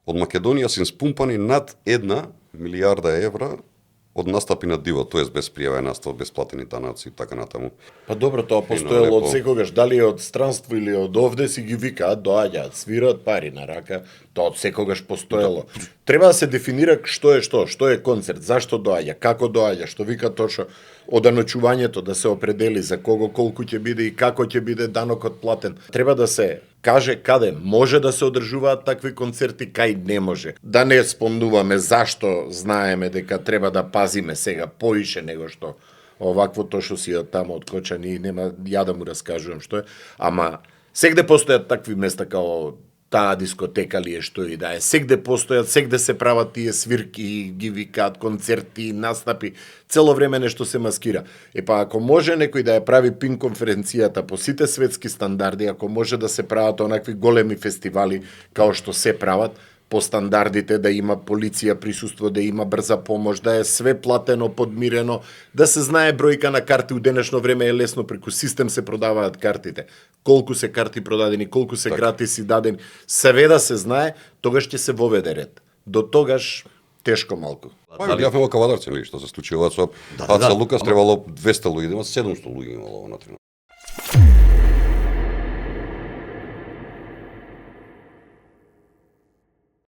Од Македонија се спумпани над 1 милијарда евра од настапи на диво, тоест без пријавен настап, без платени данъци и така натаму. Па добро, тоа постоело од секогаш, дали од странство или од овде си ги викаат, доаѓаат, свираат пари на рака, тоа од секогаш постоело. Треба да се дефинира што е концерт, зашто доаѓа, како доаѓа, што вика точно оданочувањето да се определи за кого колку ќе биде и како ќе биде данокот платен. Треба да се каже каде може да се одржуваат такви концерти, кај не може. Да не спомнуваме зашто знаеме дека треба да пазиме сега поише него што оваквото што си од таму од Кочани, нема ја да му раскажувам што е, ама сегде постојат такви места као таа дискотека ли е што и да е. Сегде постојат, сегде се прават тие свирки, ги викаат концерти, настапи, цело време нешто се маскира. Па ако може некој да ја прави пин конференцијата по сите светски стандарди, ако може да се прават онакви големи фестивали као што се прават, по стандардите, да има полиција присуство, да има брза помош, да е све платено, подмирено, да се знае бројка на карти. У денешно време е лесно, преку систем се продаваат картите. Колку се карти продадени, колку се гратиси дадени, све да се знае, тогаш ќе се воведе ред. До тогаш тешко малку. Па видовме во Кавадарци или што се случува со Аца Лукас, требало 200 луѓе, има 700 луѓе имало внатре.